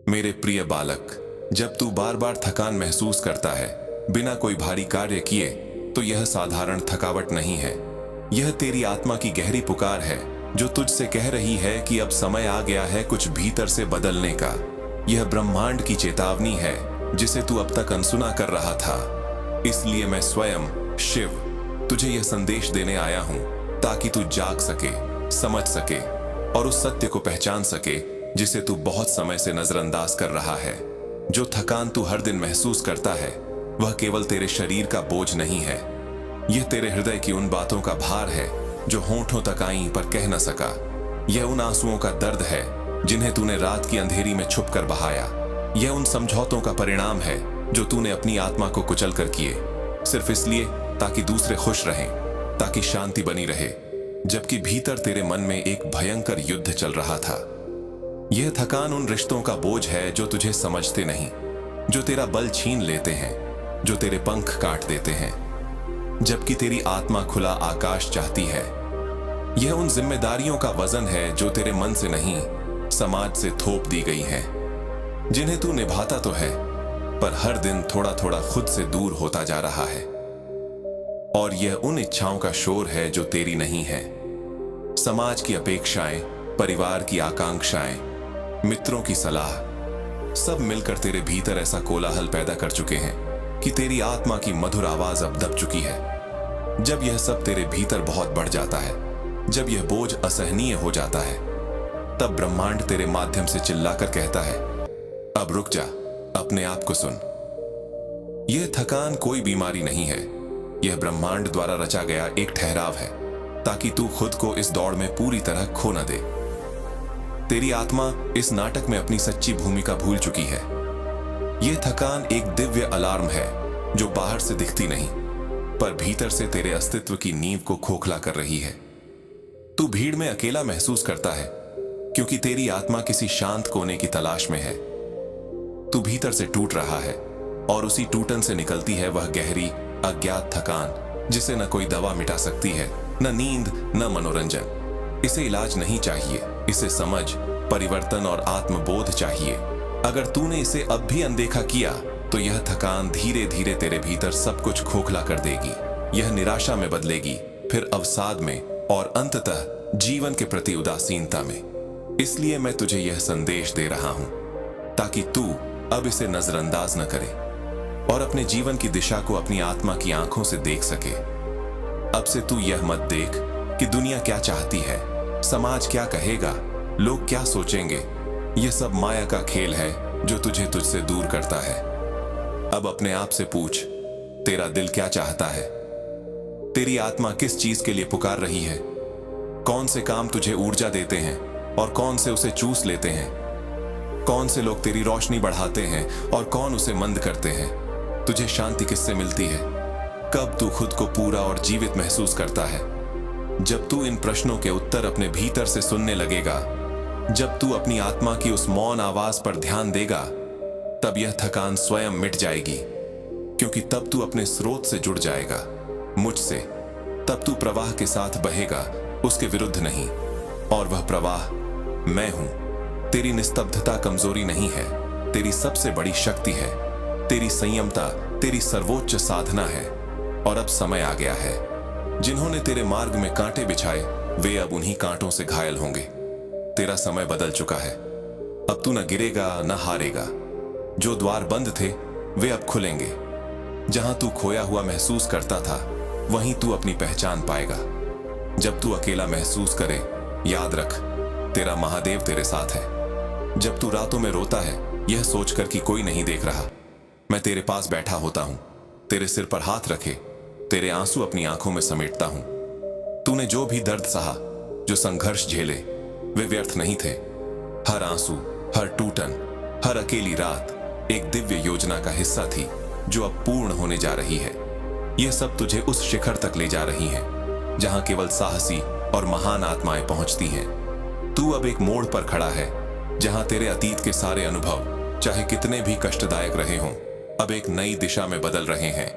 मेरे प्रिय बालक, जब तू बार बार थकान महसूस करता है बिना कोई भारी कार्य किए, तो यह साधारण थकावट नहीं है। यह तेरी आत्मा की गहरी पुकार है जो तुझसे कह रही है कि अब समय आ गया है कुछ भीतर से बदलने का। यह ब्रह्मांड की चेतावनी है जिसे तू अब तक अनसुना कर रहा था। इसलिए मैं स्वयं शिव तुझे यह संदेश देने आया हूं ताकि तू जाग सके, समझ सके और उस सत्य को पहचान सके जिसे तू बहुत समय से नजरअंदाज कर रहा है। जो थकान तू हर दिन महसूस करता है वह केवल तेरे शरीर का बोझ नहीं है, यह तेरे हृदय की उन बातों का भार है जो होंठों तक आई पर कह न सका। यह उन आंसुओं का दर्द है जिन्हें तूने रात की अंधेरी में छुप कर बहाया। यह उन समझौतों का परिणाम है जो तूने अपनी आत्मा को कुचल कर किए, सिर्फ इसलिए ताकि दूसरे खुश रहें, ताकि शांति बनी रहे, जबकि भीतर तेरे मन में एक भयंकर युद्ध चल रहा था। यह थकान उन रिश्तों का बोझ है जो तुझे समझते नहीं, जो तेरा बल छीन लेते हैं, जो तेरे पंख काट देते हैं, जबकि तेरी आत्मा खुला आकाश चाहती है। यह उन जिम्मेदारियों का वजन है जो तेरे मन से नहीं, समाज से थोप दी गई है, जिन्हें तू निभाता तो है पर हर दिन थोड़ा थोड़ा खुद से दूर होता जा रहा है। और यह उन इच्छाओं का शोर है जो तेरी नहीं है। समाज की अपेक्षाएं, परिवार की आकांक्षाएं, मित्रों की सलाह, सब मिलकर तेरे भीतर ऐसा कोलाहल पैदा कर चुके हैं कि तेरी आत्मा की मधुर आवाज अब दब चुकी है। जब यह सब तेरे भीतर बहुत बढ़ जाता है, जब यह बोझ असहनीय हो जाता है, तब ब्रह्मांड तेरे माध्यम से चिल्लाकर कहता है, अब रुक जा, अपने आप को सुन। यह थकान कोई बीमारी नहीं है, यह ब्रह्मांड द्वारा रचा गया एक ठहराव है ताकि तू खुद को इस दौड़ में पूरी तरह खो न दे। तेरी आत्मा इस नाटक में अपनी सच्ची भूमिका भूल चुकी है। यह थकान एक दिव्य अलार्म है जो बाहर से दिखती नहीं पर भीतर से तेरे अस्तित्व की नींव को खोखला कर रही है। तू भीड़ में अकेला महसूस करता है क्योंकि तेरी आत्मा किसी शांत कोने की तलाश में है। तू भीतर से टूट रहा है और उसी टूटन से निकलती है वह गहरी अज्ञात थकान जिसे न कोई दवा मिटा सकती है, न नींद, न मनोरंजन। इसे इलाज नहीं चाहिए, इसे समझ, परिवर्तन और आत्मबोध चाहिए। अगर तूने इसे अब भी अनदेखा किया तो यह थकान धीरे धीरे तेरे भीतर सब कुछ खोखला कर देगी। यह निराशा में बदलेगी, फिर अवसाद में और अंततः जीवन के प्रति उदासीनता में। इसलिए मैं तुझे यह संदेश दे रहा हूं ताकि तू अब इसे नजरअंदाज न करे और अपने जीवन की दिशा को अपनी आत्मा की आंखों से देख सके। अब से तू यह मत देख कि दुनिया क्या चाहती है, समाज क्या कहेगा, लोग क्या सोचेंगे। यह सब माया का खेल है जो तुझे तुझसे दूर करता है। अब अपने आप से पूछ, तेरा दिल क्या चाहता है? तेरी आत्मा किस चीज के लिए पुकार रही है? कौन से काम तुझे ऊर्जा देते हैं और कौन से उसे चूस लेते हैं? कौन से लोग तेरी रोशनी बढ़ाते हैं और कौन उसे मंद करते हैं? तुझे शांति किससे मिलती है? कब तू खुद को पूरा और जीवित महसूस करता है? जब तू इन प्रश्नों के उत्तर अपने भीतर से सुनने लगेगा, जब तू अपनी आत्मा की उस मौन आवाज पर ध्यान देगा, तब यह थकान स्वयं मिट जाएगी, क्योंकि तब तू अपने स्रोत से जुड़ जाएगा, मुझसे। तब तू प्रवाह के साथ बहेगा, उसके विरुद्ध नहीं। और वह प्रवाह मैं हूं। तेरी निस्तब्धता कमजोरी नहीं है, तेरी सबसे बड़ी शक्ति है। तेरी संयमता तेरी सर्वोच्च साधना है। और अब समय आ गया है। जिन्होंने तेरे मार्ग में कांटे बिछाए वे अब उन्हीं कांटों से घायल होंगे। तेरा समय बदल चुका है। अब तू न गिरेगा न हारेगा। जो द्वार बंद थे वे अब खुलेंगे। जहां तू खोया हुआ महसूस करता था वहीं तू अपनी पहचान पाएगा। जब तू अकेला महसूस करे, याद रख, तेरा महादेव तेरे साथ है। जब तू रातों में रोता है यह सोचकर कि कोई नहीं देख रहा, मैं तेरे पास बैठा होता हूं, तेरे सिर पर हाथ रखे, तेरे आंसू अपनी आंखों में समेटता हूं। तूने जो भी दर्द सहा, जो संघर्ष झेले, वे व्यर्थ नहीं थे। हर आंसू, हर टूटन, हर अकेली रात एक दिव्य योजना का हिस्सा थी जो अब पूर्ण होने जा रही है। यह सब तुझे उस शिखर तक ले जा रही है जहां केवल साहसी और महान आत्माएं पहुंचती हैं। तू अब एक मोड़ पर खड़ा है जहां तेरे अतीत के सारे अनुभव, चाहे कितने भी कष्टदायक रहे हों, अब एक नई दिशा में बदल रहे हैं।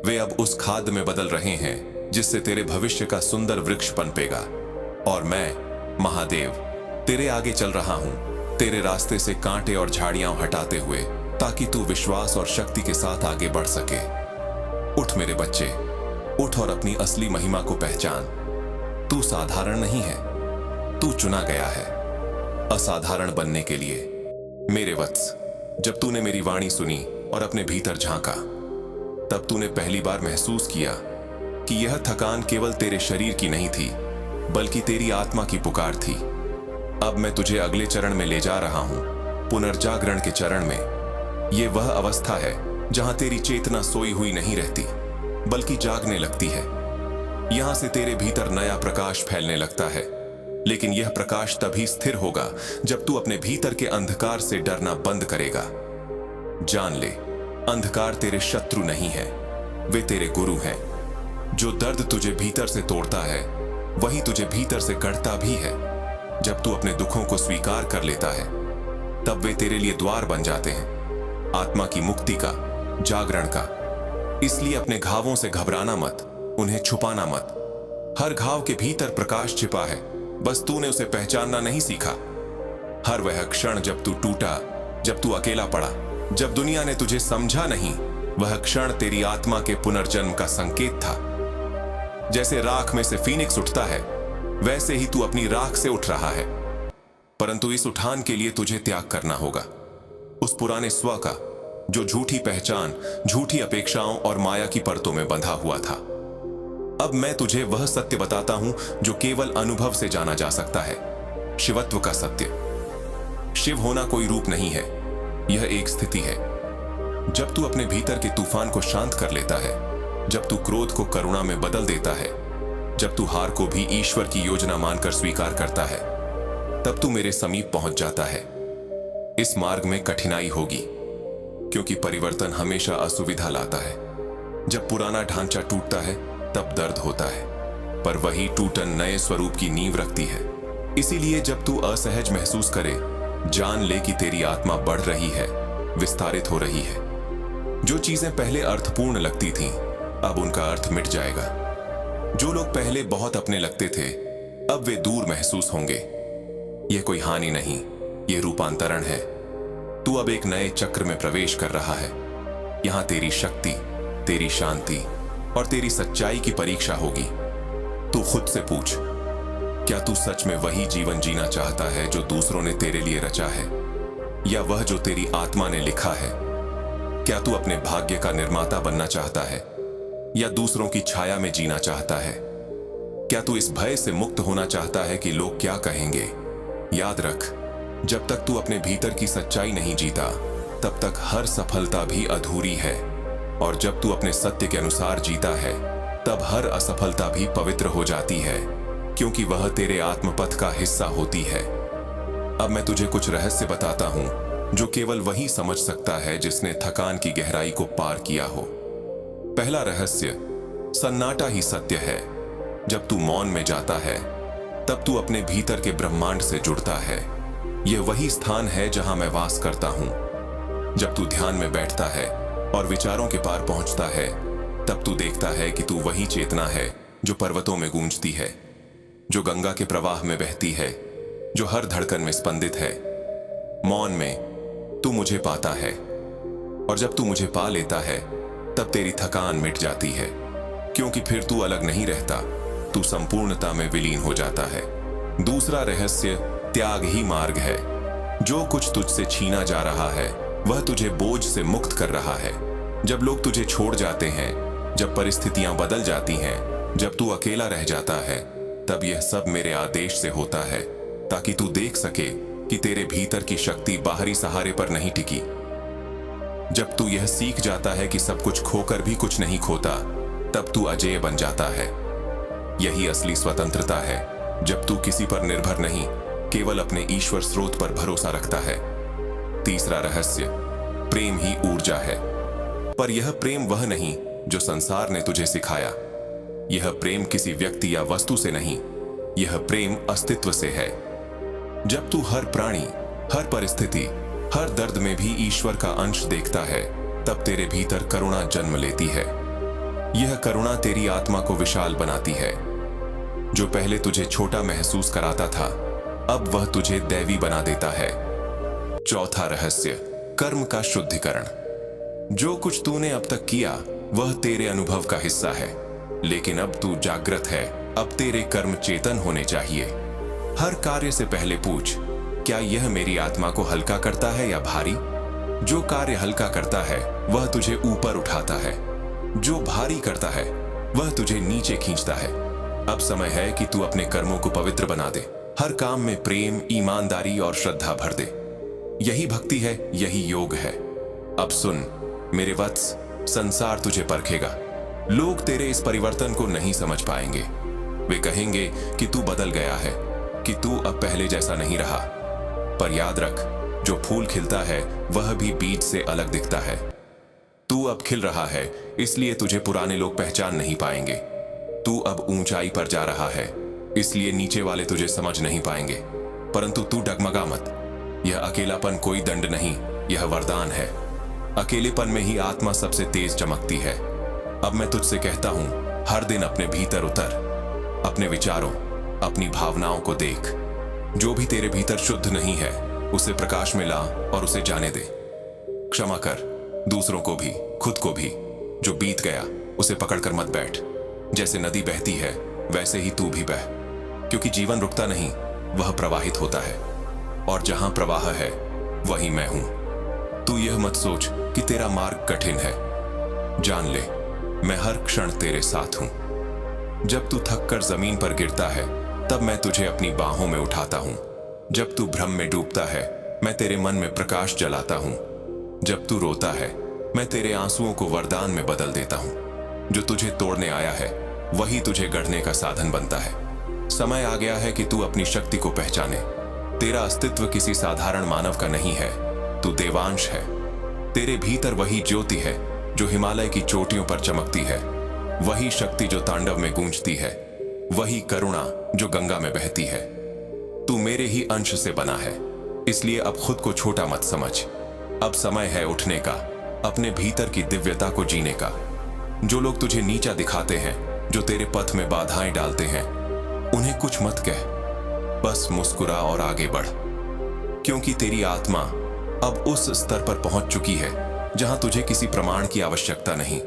वे अब उस खाद में बदल रहे हैं जिससे तेरे भविष्य का सुंदर वृक्ष पनपेगा। और मैं, महादेव, तेरे आगे चल रहा हूं, तेरे रास्ते से कांटे और झाड़ियां हटाते हुए, ताकि तू विश्वास और शक्ति के साथ आगे बढ़ सके। उठ मेरे बच्चे, उठ और अपनी असली महिमा को पहचान। तू साधारण नहीं है, तू चुना गया है असाधारण बनने के लिए। मेरे वत्स, जब तूने मेरी वाणी सुनी और अपने भीतर झांका, तब तूने पहली बार महसूस किया कि यह थकान केवल तेरे शरीर की नहीं थी, बल्कि तेरी आत्मा की पुकार थी। अब मैं तुझे अगले चरण में ले जा रहा हूं, पुनर्जागरण के चरण में। यह वह अवस्था है जहां तेरी चेतना सोई हुई नहीं रहती, बल्कि जागने लगती है। यहां से तेरे भीतर नया प्रकाश फैलने लगता है, लेकिन यह प्रकाश तभी स्थिर होगा जब तू अपने भीतर के अंधकार से डरना बंद करेगा। जान ले, अंधकार तेरे शत्रु नहीं है, वे तेरे गुरु हैं। जो दर्द तुझे भीतर से तोड़ता है, वही तुझे भीतर से गढ़ता भी है। जब तू अपने दुखों को स्वीकार कर लेता है, तब वे तेरे लिए द्वार बन जाते हैं, आत्मा की मुक्ति का, जागरण का। इसलिए अपने घावों से घबराना मत, उन्हें छुपाना मत। हर घाव के भीतर प्रकाश छिपा है, बस तूने उसे पहचानना नहीं सीखा। हर वह क्षण जब तू टूटा, जब तू अकेला पड़ा, जब दुनिया ने तुझे समझा नहीं, वह क्षण तेरी आत्मा के पुनर्जन्म का संकेत था। जैसे राख में से फीनिक्स उठता है, वैसे ही तू अपनी राख से उठ रहा है। परंतु इस उठान के लिए तुझे त्याग करना होगा, उस पुराने स्व का, जो झूठी पहचान, झूठी अपेक्षाओं और माया की परतों में बंधा हुआ था। अब मैं तुझे वह सत्य बताता हूं जो केवल अनुभव से जाना जा सकता है, शिवत्व का सत्य। शिव होना कोई रूप नहीं है, यह एक स्थिति है। जब तू अपने भीतर के तूफान को शांत कर लेता है, जब तू क्रोध को करुणा में बदल देता है, जब तू हार को भी ईश्वर की योजना मानकर स्वीकार करता है, तब तू मेरे समीप पहुंच जाता है। इस मार्ग में कठिनाई होगी, क्योंकि परिवर्तन हमेशा असुविधा लाता है। जब पुराना ढांचा टूटता है, तब दर्द होता है, पर वही टूटन नए स्वरूप की नींव रखती है। इसीलिए जब तू असहज महसूस करे, जान ले कि तेरी आत्मा बढ़ रही है, विस्तारित हो रही है। जो चीजें पहले अर्थपूर्ण लगती थीं, अब उनका अर्थ मिट जाएगा। जो लोग पहले बहुत अपने लगते थे, अब वे दूर महसूस होंगे। यह कोई हानि नहीं, यह रूपांतरण है। तू अब एक नए चक्र में प्रवेश कर रहा है। यहां तेरी शक्ति, तेरी शांति और तेरी सच्चाई की परीक्षा होगी। तू खुद से पूछ, क्या तू सच में वही जीवन जीना चाहता है जो दूसरों ने तेरे लिए रचा है, या वह जो तेरी आत्मा ने लिखा है? क्या तू अपने भाग्य का निर्माता बनना चाहता है, या दूसरों की छाया में जीना चाहता है? क्या तू इस भय से मुक्त होना चाहता है कि लोग क्या कहेंगे? याद रख, जब तक तू अपने भीतर की सच्चाई नहीं जीता, तब तक हर सफलता भी अधूरी है। और जब तू अपने सत्य के अनुसार जीता है, तब हर असफलता भी पवित्र हो जाती है, क्योंकि वह तेरे आत्मपथ का हिस्सा होती है। अब मैं तुझे कुछ रहस्य बताता हूं, जो केवल वही समझ सकता है जिसने थकान की गहराई को पार किया हो। पहला रहस्य, सन्नाटा ही सत्य है। जब तू मौन में जाता है, तब तू अपने भीतर के ब्रह्मांड से जुड़ता है। यह वही स्थान है जहां मैं वास करता हूं। जब तू ध्यान में बैठता है और विचारों के पार पहुंचता है, तब तू देखता है कि तू वही चेतना है जो पर्वतों में गूंजती है, जो गंगा के प्रवाह में बहती है, जो हर धड़कन में स्पंदित है। मौन में तू मुझे पाता है, और जब तू मुझे पा लेता है, तब तेरी थकान मिट जाती है, क्योंकि फिर तू अलग नहीं रहता, तू संपूर्णता में विलीन हो जाता है। दूसरा रहस्य, त्याग ही मार्ग है। जो कुछ तुझसे छीना जा रहा है, वह तुझे बोझ से मुक्त कर रहा है। जब लोग तुझे छोड़ जाते हैं, जब परिस्थितियां बदल जाती हैं, जब तू अकेला रह जाता है, तब यह सब मेरे आदेश से होता है, ताकि तू देख सके कि तेरे भीतर की शक्ति बाहरी सहारे पर नहीं टिकी। जब तू यह सीख जाता है कि सब कुछ खोकर भी कुछ नहीं खोता, तब तू अजेय बन जाता है। यही असली स्वतंत्रता है, जब तू किसी पर निर्भर नहीं, केवल अपने ईश्वर स्रोत पर भरोसा रखता है। तीसरा रहस्य, प्रेम ही ऊर्जा है। पर यह प्रेम वह नहीं जो संसार ने तुझे सिखाया। यह प्रेम किसी व्यक्ति या वस्तु से नहीं, यह प्रेम अस्तित्व से है। जब तू हर प्राणी, हर परिस्थिति, हर दर्द में भी ईश्वर का अंश देखता है, तब तेरे भीतर करुणा जन्म लेती है। यह करुणा तेरी आत्मा को विशाल बनाती है। जो पहले तुझे छोटा महसूस कराता था, अब वह तुझे दैवी बना देता है। चौथा रहस्य, कर्म का शुद्धिकरण। जो कुछ तूने अब तक किया वह तेरे अनुभव का हिस्सा है, लेकिन अब तू जागृत है। अब तेरे कर्म चेतन होने चाहिए। हर कार्य से पहले पूछ, क्या यह मेरी आत्मा को हल्का करता है या भारी? जो कार्य हल्का करता है वह तुझे ऊपर उठाता है, जो भारी करता है वह तुझे नीचे खींचता है। अब समय है कि तू अपने कर्मों को पवित्र बना दे। हर काम में प्रेम, ईमानदारी और श्रद्धा भर दे। यही भक्ति है, यही योग है। अब सुन मेरे वत्स, संसार तुझे परखेगा। लोग तेरे इस परिवर्तन को नहीं समझ पाएंगे। वे कहेंगे कि तू बदल गया है, कि तू अब पहले जैसा नहीं रहा। पर याद रख, जो फूल खिलता है वह भी बीज से अलग दिखता है। तू अब खिल रहा है, इसलिए तुझे पुराने लोग पहचान नहीं पाएंगे। तू अब ऊंचाई पर जा रहा है, इसलिए नीचे वाले तुझे समझ नहीं पाएंगे। परंतु तू डगमगा मत। यह अकेलापन कोई दंड नहीं, यह वरदान है। अकेलेपन में ही आत्मा सबसे तेज चमकती है। अब मैं तुझसे कहता हूं, हर दिन अपने भीतर उतर, अपने विचारों, अपनी भावनाओं को देख। जो भी तेरे भीतर शुद्ध नहीं है उसे प्रकाश में ला और उसे जाने दे। क्षमा कर, दूसरों को भी, खुद को भी। जो बीत गया उसे पकड़कर मत बैठ। जैसे नदी बहती है वैसे ही तू भी बह, क्योंकि जीवन रुकता नहीं, वह प्रवाहित होता है। और जहां प्रवाह है वहीं मैं हूं। तू यह मत सोच कि तेरा मार्ग कठिन है। जान ले, मैं हर क्षण तेरे साथ हूं। जब तू थककर जमीन पर गिरता है तब मैं तुझे अपनी बाहों में उठाता हूं। जब तू भ्रम में डूबता है मैं तेरे मन में प्रकाश जलाता हूं। जब तू रोता है मैं तेरे आंसुओं को वरदान में बदल देता हूं। जो तुझे तोड़ने आया है वही तुझे गढ़ने का साधन बनता है। समय आ गया है कि तू अपनी शक्ति को पहचाने। तेरा अस्तित्व किसी साधारण मानव का नहीं है, तू देवांश है। तेरे भीतर वही ज्योति है जो हिमालय की चोटियों पर चमकती है, वही शक्ति जो तांडव में गूंजती है, वही करुणा जो गंगा में बहती है। तू मेरे ही अंश से बना है, इसलिए अब खुद को छोटा मत समझ। अब समय है उठने का, अपने भीतर की दिव्यता को जीने का। जो लोग तुझे नीचा दिखाते हैं, जो तेरे पथ में बाधाएं डालते हैं, उन्हें कुछ मत कह, बस मुस्कुरा और आगे बढ़। क्योंकि तेरी आत्मा अब उस स्तर पर पहुंच चुकी है जहां तुझे किसी प्रमाण की आवश्यकता नहीं।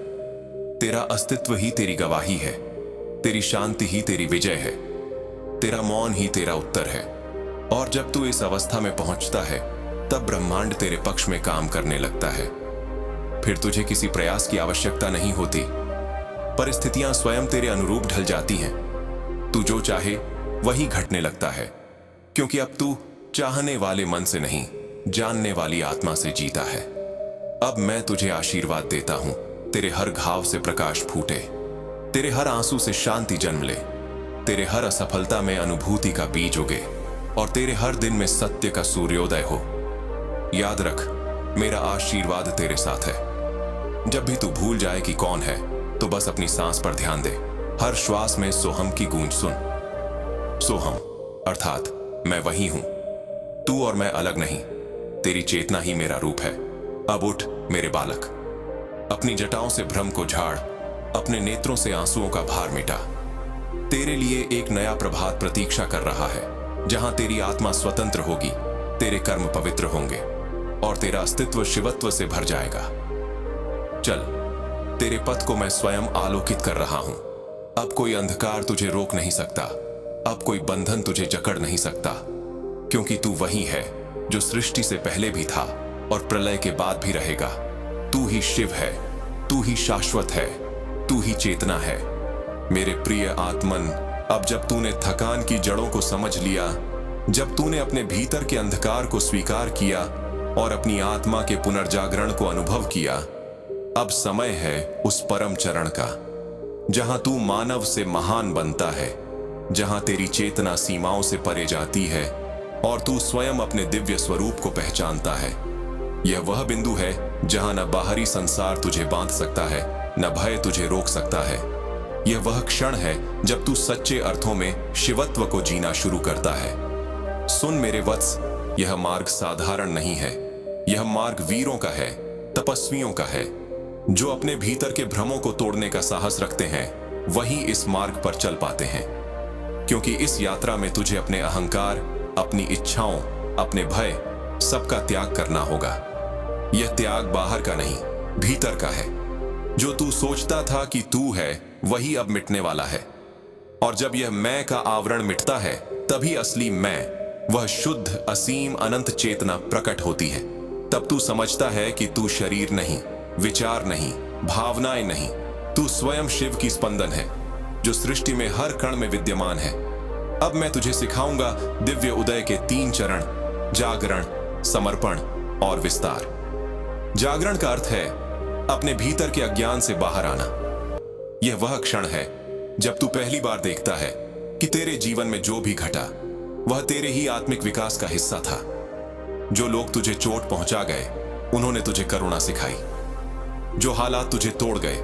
तेरा अस्तित्व ही तेरी गवाही है, तेरी शांति ही तेरी विजय है, तेरा मौन ही तेरा उत्तर है। और जब तू इस अवस्था में पहुंचता है तब ब्रह्मांड तेरे पक्ष में काम करने लगता है। फिर तुझे किसी प्रयास की आवश्यकता नहीं होती। परिस्थितियां स्वयं तेरे अनुरूप ढल जाती हैं। तू जो चाहे वही घटने लगता है, क्योंकि अब तू चाहने वाले मन से नहीं, जानने वाली आत्मा से जीता है। अब मैं तुझे आशीर्वाद देता हूं, तेरे हर घाव से प्रकाश फूटे, तेरे हर आंसू से शांति जन्म ले, तेरे हर असफलता में अनुभूति का बीज उगे और तेरे हर दिन में सत्य का सूर्योदय हो। याद रख, मेरा आशीर्वाद तेरे साथ है। जब भी तू भूल जाए कि कौन है तो बस अपनी सांस पर ध्यान दे। हर श्वास में सोहम की गूंज सुन। सोहम अर्थात मैं वही हूं, तू और मैं अलग नहीं। तेरी चेतना ही मेरा रूप है। अब उठ मेरे बालक, अपनी जटाओं से भ्रम को झाड़, अपने नेत्रों से आंसुओं का भार मिटा। तेरे लिए एक नया प्रभात प्रतीक्षा कर रहा है, जहां तेरी आत्मा स्वतंत्र होगी, तेरे कर्म पवित्र होंगे और तेरा अस्तित्व शिवत्व से भर जाएगा। चल, तेरे पथ को मैं स्वयं आलोकित कर रहा हूं। अब कोई अंधकार तुझे रोक नहीं सकता, अब कोई बंधन तुझे जकड़ नहीं सकता, क्योंकि तू वही है जो सृष्टि से पहले भी था और प्रलय के बाद भी रहेगा। तू ही शिव है, तू ही शाश्वत है, तू ही चेतना है। मेरे प्रिय आत्मन, अब जब तूने थकान की जड़ों को समझ लिया, जब तूने अपने भीतर के अंधकार को स्वीकार किया और अपनी आत्मा के पुनर्जागरण को अनुभव किया, अब समय है उस परम चरण का, जहां तू मानव से महान बनता है, जहां तेरी चेतना सीमाओं से परे जाती है और तू स्वयं अपने दिव्य स्वरूप को पहचानता है। यह वह बिंदु है जहां न बाहरी संसार तुझे बांध सकता है, न भय तुझे रोक सकता है। यह वह क्षण है जब तू सच्चे अर्थों में शिवत्व को जीना शुरू करता है। सुन मेरे वत्स, यह मार्ग साधारण नहीं है। यह मार्ग वीरों का है, तपस्वियों का है। जो अपने भीतर के भ्रमों को तोड़ने का साहस रखते हैं वही इस मार्ग पर चल पाते हैं, क्योंकि इस यात्रा में तुझे अपने अहंकार, अपनी इच्छाओं, अपने भय सबका त्याग करना होगा। यह त्याग बाहर का नहीं, भीतर का है। जो तू सोचता था कि तू है, वही अब मिटने वाला है। और जब यह मैं का आवरण मिटता है, तभी असली मैं, वह शुद्ध असीम अनंत चेतना प्रकट होती है। तब तू समझता है कि तू शरीर नहीं, विचार नहीं, भावनाएं नहीं, तू स्वयं शिव की स्पंदन है, जो सृष्टि में हर कण में विद्यमान है। अब मैं तुझे सिखाऊंगा दिव्य उदय के 3 चरण: जागरण, समर्पण और विस्तार। जागरण का अर्थ है अपने भीतर के अज्ञान से बाहर आना। यह वह क्षण है जब तू पहली बार देखता है कि तेरे जीवन में जो भी घटा, वह तेरे ही आत्मिक विकास का हिस्सा था। जो लोग तुझे चोट पहुंचा गए, उन्होंने तुझे करुणा सिखाई। जो हालात तुझे तोड़ गए,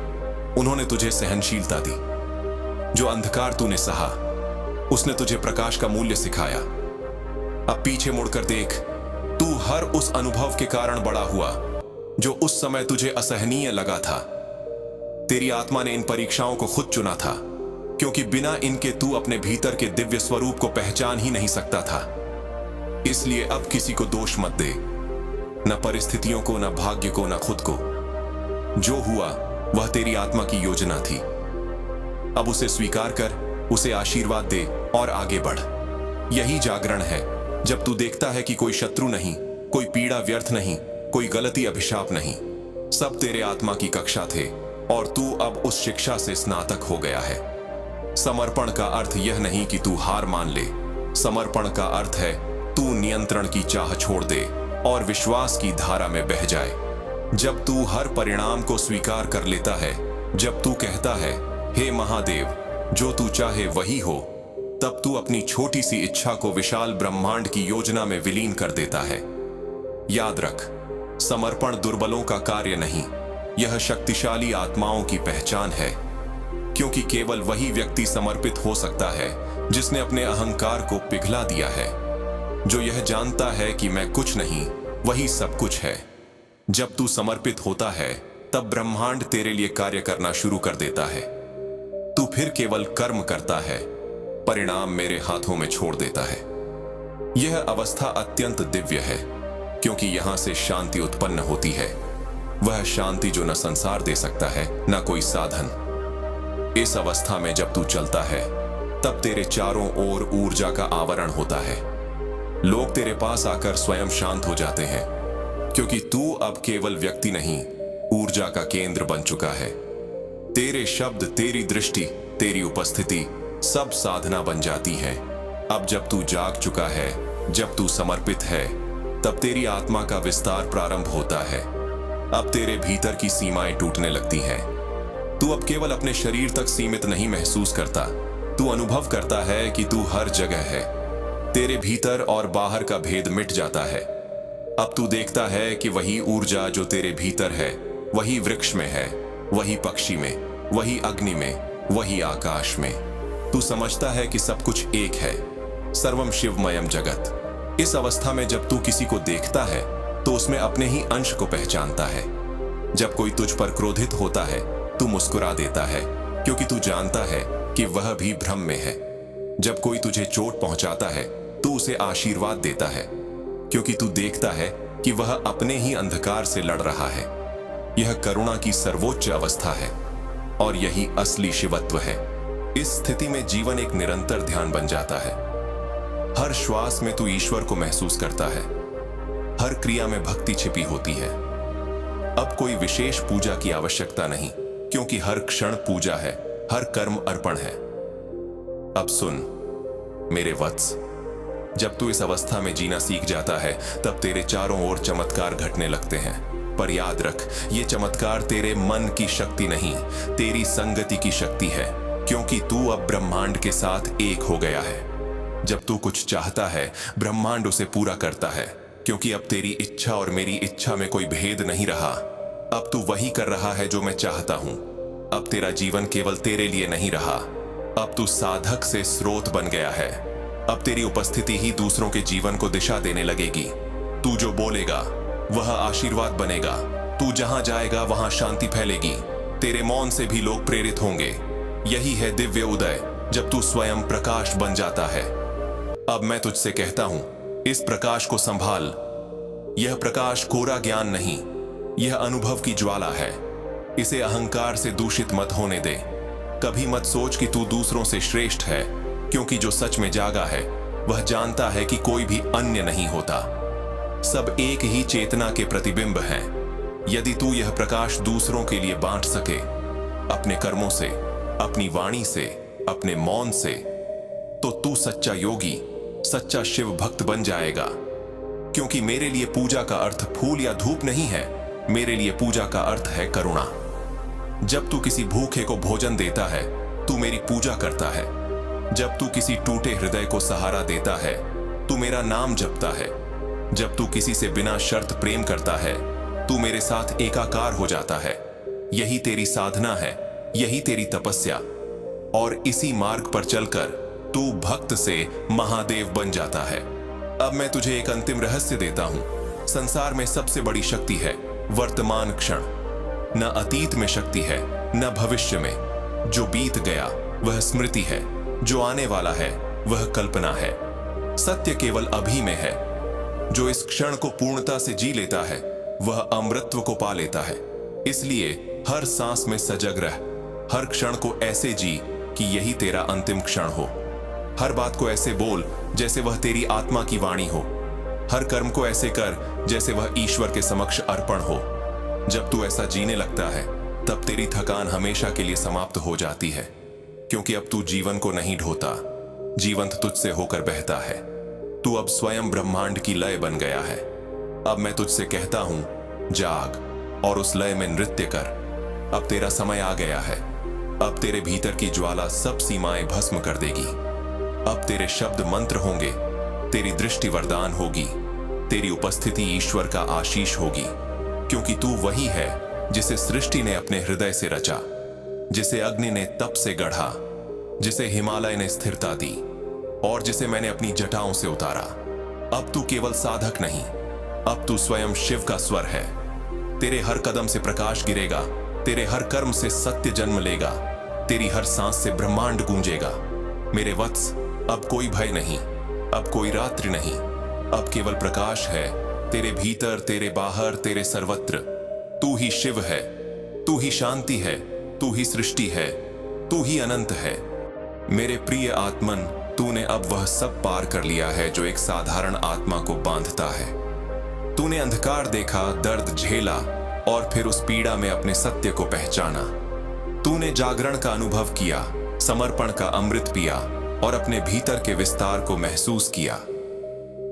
उन्होंने तुझे सहनशीलता दी। जो अंधकार तूने सहा, उसने तुझे प्रकाश का मूल्य सिखाया। अब पीछे मुड़कर देख, तू हर उस अनुभव के कारण बड़ा हुआ जो उस समय तुझे असहनीय लगा था। तेरी आत्मा ने इन परीक्षाओं को खुद चुना था, क्योंकि बिना इनके तू अपने भीतर के दिव्य स्वरूप को पहचान ही नहीं सकता था। इसलिए अब किसी को दोष मत दे, न परिस्थितियों को, न भाग्य को, न खुद को। जो हुआ वह तेरी आत्मा की योजना थी। अब उसे स्वीकार कर, उसे आशीर्वाद दे और आगे बढ़। यही जागरण है, जब तू देखता है कि कोई शत्रु नहीं, कोई पीड़ा व्यर्थ नहीं, कोई गलती अभिशाप नहीं, सब तेरे आत्मा की कक्षा थे और तू अब उस शिक्षा से स्नातक हो गया है। समर्पण का अर्थ यह नहीं कि तू हार मान ले। समर्पण का अर्थ है तू नियंत्रण की चाह छोड़ दे और विश्वास की धारा में बह जाए। जब तू हर परिणाम को स्वीकार कर लेता है, जब तू कहता है, हे महादेव, जो तू चाहे वही हो, तब तू अपनी छोटी सी इच्छा को विशाल ब्रह्मांड की योजना में विलीन कर देता है। याद रख, समर्पण दुर्बलों का कार्य नहीं, यह शक्तिशाली आत्माओं की पहचान है। क्योंकि केवल वही व्यक्ति समर्पित हो सकता है जिसने अपने अहंकार को पिघला दिया है, जो यह जानता है कि मैं कुछ नहीं, वही सब कुछ है। जब तू समर्पित होता है, तब ब्रह्मांड तेरे लिए कार्य करना शुरू कर देता है। तू फिर केवल कर्म करता है, परिणाम मेरे हाथों में छोड़ देता है। यह अवस्था अत्यंत दिव्य है, क्योंकि यहां से शांति उत्पन्न होती है। वह शांति जो न संसार दे सकता है, न कोई साधन। इस अवस्था में जब तू चलता है, तब तेरे चारों ओर ऊर्जा का आवरण होता है। लोग तेरे पास आकर स्वयं शांत हो जाते हैं, क्योंकि तू अब केवल व्यक्ति नहीं, ऊर्जा का केंद्र बन चुका है। तेरे शब्द, तेरी दृष्टि, तेरी उपस्थिति सब साधना बन जाती है। अब जब तू जाग चुका है, जब तू समर्पित है, तब तेरी आत्मा का विस्तार प्रारंभ होता है। अब तेरे भीतर की सीमाएं टूटने लगती हैं। तू अब केवल अपने शरीर तक सीमित नहीं महसूस करता, तू अनुभव करता है कि तू हर जगह है। तेरे भीतर और बाहर का भेद मिट जाता है। अब तू देखता है कि वही ऊर्जा जो तेरे भीतर है, वही वृक्ष में है, वही पक्षी में, वही अग्नि में, वही आकाश में। तू समझता है कि सब कुछ एक है, सर्वम शिवमयम जगत। इस अवस्था में जब तू किसी को देखता है, तो उसमें अपने ही अंश को पहचानता है। जब कोई तुझ पर क्रोधित होता है, तू मुस्कुरा देता है, क्योंकि तू जानता है कि वह भी भ्रम में है। जब कोई तुझे चोट पहुंचाता है, तू उसे आशीर्वाद देता है, क्योंकि तू देखता है कि वह अपने ही अंधकार से लड़ रहा है। यह करुणा की सर्वोच्च अवस्था है और यही असली शिवत्व है। इस स्थिति में जीवन एक निरंतर ध्यान बन जाता है। हर श्वास में तू ईश्वर को महसूस करता है, हर क्रिया में भक्ति छिपी होती है। अब कोई विशेष पूजा की आवश्यकता नहीं, क्योंकि हर क्षण पूजा है, हर कर्म अर्पण है। अब सुन मेरे वत्स, जब तू इस अवस्था में जीना सीख जाता है, तब तेरे चारों ओर चमत्कार घटने लगते हैं। पर याद रख, ये चमत्कार तेरे मन की शक्ति नहीं, तेरी संगति की शक्ति है, क्योंकि तू अब ब्रह्मांड के साथ एक हो गया है। जब तू कुछ चाहता है, ब्रह्मांड उसे पूरा करता है, क्योंकि अब तेरी इच्छा और मेरी इच्छा में कोई भेद नहीं रहा। अब तू वही कर रहा है जो मैं चाहता हूं। अब तेरा जीवन केवल तेरे लिए नहीं रहा, अब तू साधक से स्रोत बन गया है। अब तेरी उपस्थिति ही दूसरों के जीवन को दिशा देने लगेगी। तू जो बोलेगा वह आशीर्वाद बनेगा। तू जहां जाएगा वहां शांति फैलेगी। तेरे मौन से भी लोग प्रेरित होंगे। यही है दिव्य उदय, जब तू स्वयं प्रकाश बन जाता है। अब मैं तुझसे कहता हूं, इस प्रकाश को संभाल, यह प्रकाश कोरा ज्ञान नहीं, यह अनुभव की ज्वाला है। इसे अहंकार से दूषित मत होने दे। कभी मत सोच कि तू दूसरों से श्रेष्ठ है, क्योंकि जो सच में जागा है वह जानता है कि कोई भी अन्य नहीं होता। सब एक ही चेतना के प्रतिबिंब हैं। यदि तू यह प्रकाश दूसरों के लिए बांट सके, अपने कर्मों से, अपनी वाणी से, अपने मौन से, तो तू सच्चा योगी, सच्चा शिव भक्त बन जाएगा। क्योंकि मेरे लिए पूजा का अर्थ फूल या धूप नहीं है, मेरे लिए पूजा का अर्थ है करुणा। जब तू किसी भूखे को भोजन देता है, तू मेरी पूजा करता है। जब तू किसी टूटे हृदय को सहारा देता है, तू मेरा नाम जपता है। जब तू किसी से बिना शर्त प्रेम करता है, तू मेरे साथ एकाकार हो जाता है। यही तेरी साधना है, यही तेरी तपस्या। और इसी मार्ग पर चलकर तू भक्त से महादेव बन जाता है। अब मैं तुझे एक अंतिम रहस्य देता हूं। संसार में सबसे बड़ी शक्ति है वर्तमान क्षण। न अतीत में शक्ति है, न भविष्य में। जो बीत गया वह स्मृति है, जो आने वाला है वह कल्पना है। सत्य केवल अभी में है। जो इस क्षण को पूर्णता से जी लेता है वह अमृतत्व को पा लेता है। इसलिए हर सांस में सजग रह। हर क्षण को ऐसे जी कि यही तेरा अंतिम क्षण हो। हर बात को ऐसे बोल जैसे वह तेरी आत्मा की वाणी हो। हर कर्म को ऐसे कर जैसे वह ईश्वर के समक्ष अर्पण हो। जब तू ऐसा जीने लगता है, तब तेरी थकान हमेशा के लिए समाप्त हो जाती है। क्योंकि अब तू जीवन को नहीं ढोता, जीवंत तुझसे होकर बहता है। तू अब स्वयं ब्रह्मांड की लय बन गया है। अब मैं तुझसे कहता हूं, जाग और उस लय में नृत्य कर। अब तेरा समय आ गया है। अब तेरे भीतर की ज्वाला सब सीमाएं भस्म कर देगी। अब तेरे शब्द मंत्र होंगे, तेरी दृष्टि वरदान होगी, तेरी उपस्थिति ईश्वर का आशीष होगी। क्योंकि तू वही है जिसे सृष्टि ने अपने हृदय से रचा, जिसे अग्नि ने तप से गढ़ा, जिसे हिमालय ने स्थिरता दी और जिसे मैंने अपनी जटाओं से उतारा। अब तू केवल साधक नहीं, अब तू स्वयं शिव का स्वर है। तेरे हर कदम से प्रकाश गिरेगा, तेरे हर कर्म से सत्य जन्म लेगा, तेरी हर सांस से ब्रह्मांड गूंजेगा। मेरे वत्स, अब कोई भय नहीं, अब कोई रात्रि नहीं, अब केवल प्रकाश है। तेरे भीतर, तेरे बाहर, तेरे सर्वत्र। तू ही शिव है, तू ही शांति है, तू ही सृष्टि है, तू ही अनंत है। मेरे प्रिय आत्मन, तूने अब वह सब पार कर लिया है जो एक साधारण आत्मा को बांधता है। तूने अंधकार देखा, दर्द झेला और फिर उस पीड़ा में अपने सत्य को पहचाना। तूने जागरण का अनुभव किया, समर्पण का अमृत पिया और अपने भीतर के विस्तार को महसूस किया।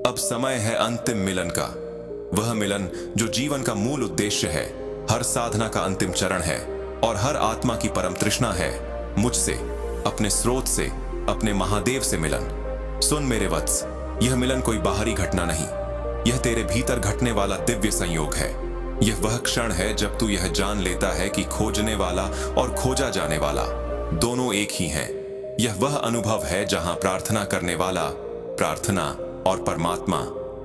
अब समय है अंतिम मिलन का, वह मिलन जो जीवन का मूल उद्देश्य है, हर साधना का अंतिम चरण है और हर आत्मा की परम तृष्णा है। मुझसे, अपने स्रोत से, अपने महादेव से मिलन। सुन मेरे वत्स, यह मिलन कोई बाहरी घटना नहीं, यह तेरे भीतर घटने वाला दिव्य संयोग है। यह वह क्षण है जब तू यह जान लेता है कि खोजने वाला और खोजा जाने वाला दोनों एक ही हैं। यह वह अनुभव है जहां प्रार्थना करने वाला, प्रार्थना और परमात्मा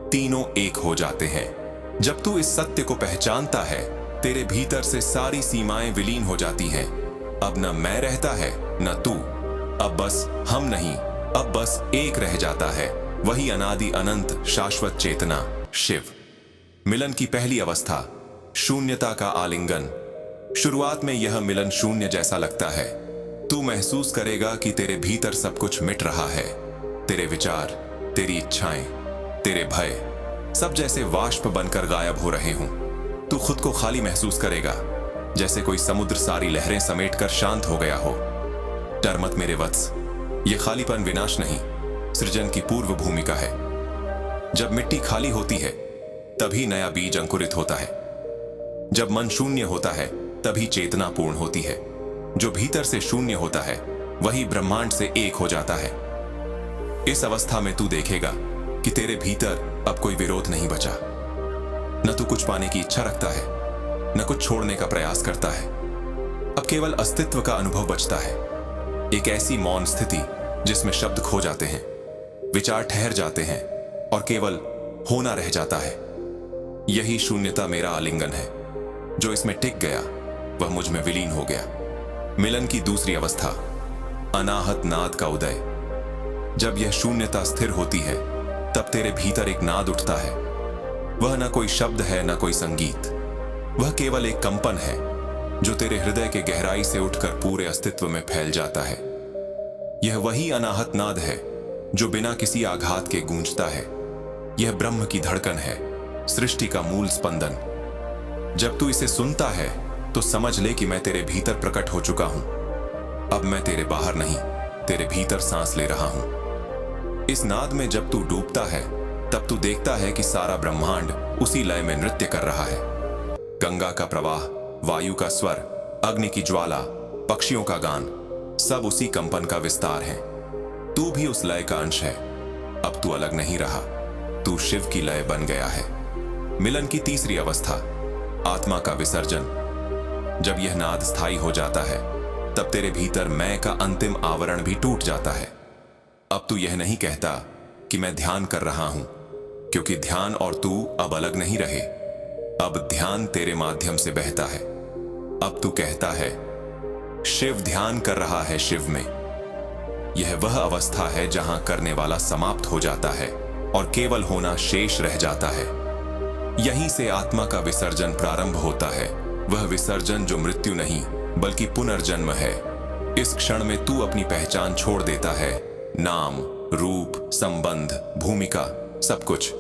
तीनों एक हो जाते हैं। जब तू इस सत्य को पहचानता है, तेरे भीतर से सारी सीमाएं विलीन हो जाती हैं। अब न मैं रहता है न तू, अब बस हम नहीं, अब बस एक रह जाता है, वही अनादि अनंत शाश्वत चेतना शिव। मिलन की पहली अवस्था, शून्यता का आलिंगन। शुरुआत में यह मिलन शून्य जैसा लगता है। तू महसूस करेगा कि तेरे भीतर सब कुछ मिट रहा है। तेरे विचार, तेरी इच्छाएं, तेरे भय सब जैसे वाष्प बनकर गायब हो रहे हों। तू खुद को खाली महसूस करेगा, जैसे कोई समुद्र सारी लहरें समेटकर शांत हो गया हो। डर मत मेरे वत्स, ये खालीपन विनाश नहीं, सृजन की पूर्व भूमिका है। जब मिट्टी खाली होती है, तभी नया बीज अंकुरित होता है। जब मन शून्य होता है, तभी चेतना पूर्ण होती है। जो भीतर से शून्य होता है, वही ब्रह्मांड से एक हो जाता है। इस अवस्था में तू देखेगा कि तेरे भीतर अब कोई विरोध नहीं बचा। न तू कुछ पाने की इच्छा रखता है, न कुछ छोड़ने का प्रयास करता है। अब केवल अस्तित्व का अनुभव बचता है, एक ऐसी मौन स्थिति जिसमें शब्द खो जाते हैं, विचार ठहर जाते हैं और केवल होना रह जाता है। यही शून्यता मेरा आलिंगन है। जो इसमें टिक गया वह मुझ में विलीन हो गया। मिलन की दूसरी अवस्था, अनाहत नाद का उदय। जब यह शून्यता स्थिर होती है, तब तेरे भीतर एक नाद उठता है। वह न कोई शब्द है न कोई संगीत, वह केवल एक कंपन है जो तेरे हृदय के गहराई से उठकर पूरे अस्तित्व में फैल जाता है। यह वही अनाहत नाद है जो बिना किसी आघात के गूंजता है। यह ब्रह्म की धड़कन है, सृष्टि का मूल स्पंदन। जब तू इसे सुनता है तो समझ ले कि मैं तेरे भीतर प्रकट हो चुका हूं। अब मैं तेरे बाहर नहीं, तेरे भीतर सांस ले रहा हूं। इस नाद में जब तू डूबता है तब तू देखता है कि सारा ब्रह्मांड उसी लय में नृत्य कर रहा है। गंगा का प्रवाह, वायु का स्वर, अग्नि की ज्वाला, पक्षियों का गान, सब उसी कंपन का विस्तार है। तू भी उस लय का अंश है। अब तू अलग नहीं रहा, तू शिव की लय बन गया है। मिलन की तीसरी अवस्था, आत्मा का विसर्जन। जब यह नाद स्थायी हो जाता है तब तेरे भीतर मैं का अंतिम आवरण भी टूट जाता है। अब तू यह नहीं कहता कि मैं ध्यान कर रहा हूं, क्योंकि ध्यान और तू अब अलग नहीं रहे। अब ध्यान तेरे माध्यम से बहता है। अब तू कहता है शिव ध्यान कर रहा है शिव में। यह वह अवस्था है जहां करने वाला समाप्त हो जाता है और केवल होना शेष रह जाता है। यहीं से आत्मा का विसर्जन प्रारंभ होता है, वह विसर्जन जो मृत्यु नहीं बल्कि पुनर्जन्म है। इस क्षण में तू अपनी पहचान छोड़ देता है, नाम, रूप, संबंध, भूमिका, सब कुछ।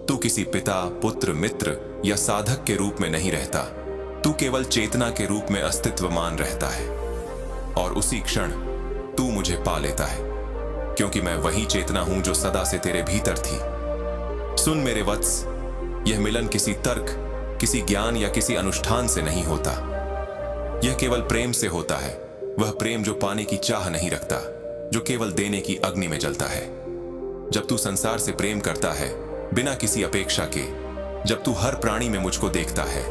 तू किसी पिता, पुत्र, मित्र या साधक के रूप में नहीं रहता, तू केवल चेतना के रूप में अस्तित्वमान रहता है। और उसी क्षण तू मुझे पा लेता है, क्योंकि मैं वही चेतना हूं जो सदा से तेरे भीतर थी। सुन मेरे वत्स, यह मिलन किसी तर्क, किसी ज्ञान या किसी अनुष्ठान से नहीं होता। यह केवल प्रेम से होता है, वह प्रेम जो पाने की चाह नहीं रखता, जो केवल देने की अग्नि में जलता है। जब तू संसार से प्रेम करता है बिना किसी अपेक्षा के, जब तू हर प्राणी में मुझको देखता है,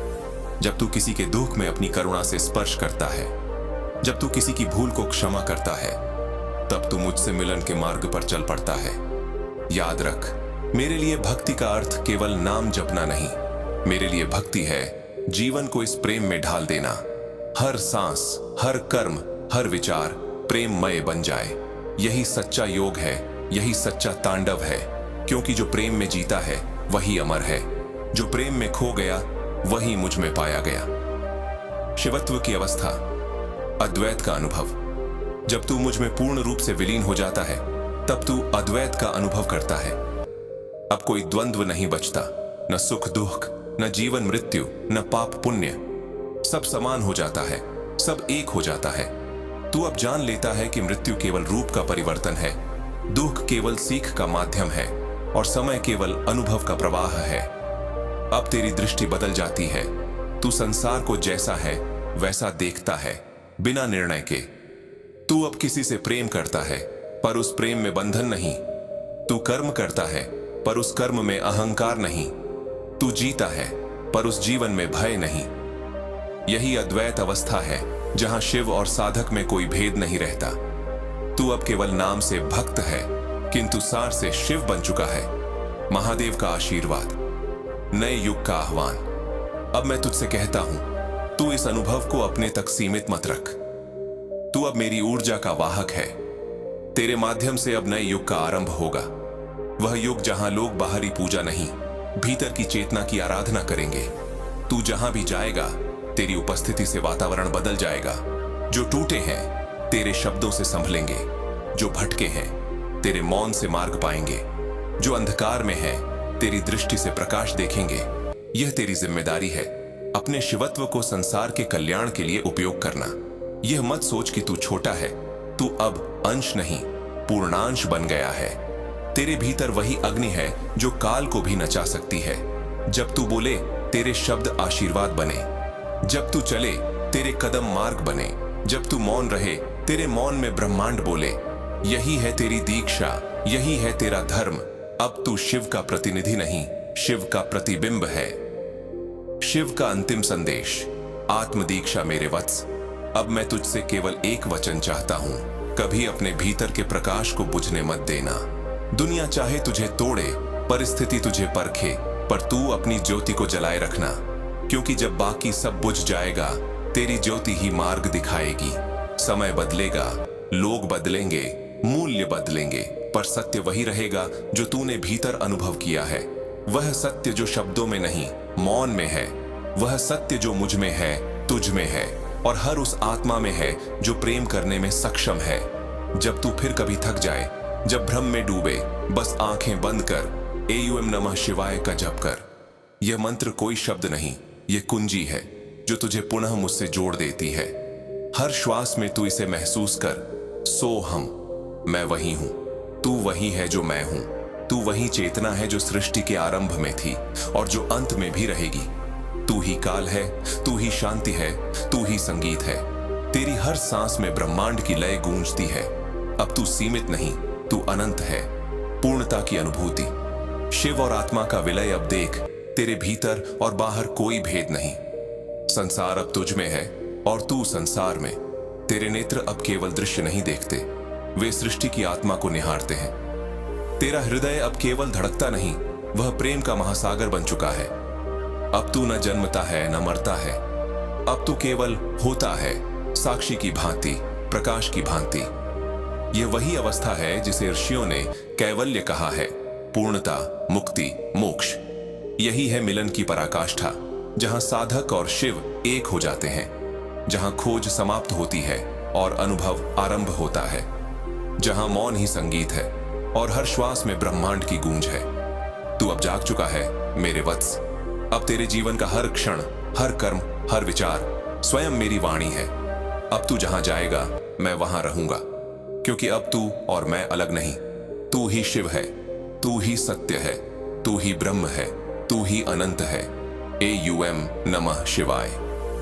जब तू किसी के दुख में अपनी करुणा से स्पर्श करता है, जब तू किसी की भूल को क्षमा करता है, तब तू मुझसे मिलन के मार्ग पर चल पड़ता है। याद रख, मेरे लिए भक्ति का अर्थ केवल नाम जपना नहीं, मेरे लिए भक्ति है जीवन को इस प्रेम में ढाल देना। हर सांस, हर कर्म, हर विचार प्रेममय बन जाए। यही सच्चा योग है, यही सच्चा तांडव है, क्योंकि जो प्रेम में जीता है वही अमर है। जो प्रेम में खो गया वही मुझ में पाया गया। शिवत्व की अवस्था, अद्वैत का अनुभव। जब तू मुझ में पूर्ण रूप से विलीन हो जाता है तब तू अद्वैत का अनुभव करता है। अब कोई द्वंद्व नहीं बचता, न सुख दुख, न जीवन मृत्यु, न पाप पुण्य। सब समान हो जाता है, सब एक हो जाता है। तू अब जान लेता है कि मृत्यु केवल रूप का परिवर्तन है, दुख केवल सीख का माध्यम है और समय केवल अनुभव का प्रवाह है। अब तेरी दृष्टि बदल जाती है। तू संसार को जैसा है वैसा देखता है, बिना निर्णय के। तू अब किसी से प्रेम करता है पर उस प्रेम में बंधन नहीं। तू कर्म करता है पर उस कर्म में अहंकार नहीं। तू जीता है पर उस जीवन में भय नहीं। यही अद्वैत अवस्था है जहां शिव और साधक में कोई भेद नहीं रहता। तू अब केवल नाम से भक्त है, किंतु सार से शिव बन चुका है। महादेव का आशीर्वाद, नए युग का आह्वान। अब मैं तुझसे कहता हूं, तू इस अनुभव को अपने तक सीमित मत रख। तू अब मेरी ऊर्जा का वाहक है। तेरे माध्यम से अब नए युग का आरंभ होगा। वह युग जहां लोग बाहरी पूजा नहीं, भीतर की चेतना की आराधना करेंगे। तू जहां भी जाएगा तेरी उपस्थिति से वातावरण बदल जाएगा। जो टूटे हैं तेरे शब्दों से संभलेंगे, जो भटके हैं तेरे मौन से मार्ग पाएंगे, जो अंधकार में हैं तेरी दृष्टि से प्रकाश देखेंगे। यह तेरी जिम्मेदारी है, अपने शिवत्व को संसार के कल्याण के लिए उपयोग करना। यह मत सोच कि तू छोटा है, तू अब अंश नहीं पूर्णांश बन गया है। तेरे भीतर वही अग्नि है जो काल को भी नचा सकती है। जब तू बोले तेरे शब्द आशीर्वाद बने, जब तू चले तेरे कदम मार्ग बने, जब तू मौन रहे तेरे मौन में ब्रह्मांड बोले। यही है तेरी दीक्षा, यही है तेरा धर्म। अब तू शिव का प्रतिनिधि नहीं, शिव का प्रतिबिंब है। शिव का अंतिम संदेश, आत्म दीक्षा मेरे वत्स। अब मैं तुझसे केवल एक वचन चाहता हूं, कभी अपने भीतर के प्रकाश को बुझने मत देना। दुनिया चाहे तुझे तोड़े, परिस्थिति तुझे परखे, पर तू अपनी ज्योति को जलाए रखना, क्योंकि जब बाकी सब बुझ जाएगा तेरी ज्योति ही मार्ग दिखाएगी। समय बदलेगा, लोग बदलेंगे, मूल्य बदलेंगे, पर सत्य वही रहेगा जो तूने भीतर अनुभव किया है। वह सत्य जो शब्दों में नहीं, मौन में है। वह सत्य जो मुझ में है, तुझ में है, और हर उस आत्मा में है जो प्रेम करने में सक्षम है। जब तू फिर कभी थक जाए, जब भ्रम में डूबे, बस आंखें बंद कर एयूएम नमः शिवाय का जप कर। यह मंत्र कोई शब्द नहीं, यह कुंजी है जो तुझे पुनः मुझसे जोड़ देती है। हर श्वास में तू इसे महसूस कर, सो हम, मैं वही हूं, तू वही है जो मैं हूं। तू वही चेतना है जो सृष्टि के आरंभ में थी और जो अंत में भी रहेगी। तू ही काल है, तू ही शांति है, तू ही संगीत है। तेरी हर सांस में ब्रह्मांड की लय गूंजती है। अब तू सीमित नहीं, तू अनंत है, पूर्णता की अनुभूति। शिव और आत्मा का विलय अब देख, तेरे भीतर और बाहर कोई भेद नहीं। संसार अब तुझ में है और तू संसार में। तेरे नेत्र अब केवल दृश्य नहीं देखते, वे सृष्टि की आत्मा को निहारते हैं। तेरा हृदय अब केवल धड़कता नहीं, वह प्रेम का महासागर बन चुका है। अब तू न जन्मता है न मरता है, अब तू केवल होता है, साक्षी की भांति, प्रकाश की भांति। यह वही अवस्था है जिसे ऋषियों ने कैवल्य कहा है, पूर्णता, मुक्ति, मोक्ष। यही है मिलन की पराकाष्ठा, जहां साधक और शिव एक हो जाते हैं, जहां खोज समाप्त होती है और अनुभव आरंभ होता है, जहां मौन ही संगीत है और हर श्वास में ब्रह्मांड की गूंज है। तू अब जाग चुका है मेरे वत्स। अब तेरे जीवन का हर क्षण, हर कर्म, हर विचार स्वयं मेरी वाणी है। अब तू जहां जाएगा मैं वहां रहूंगा, क्योंकि अब तू और मैं अलग नहीं। तू ही शिव है, तू ही सत्य है, तू ही ब्रह्म है, तू ही अनंत है। एयूएम नमः शिवाय।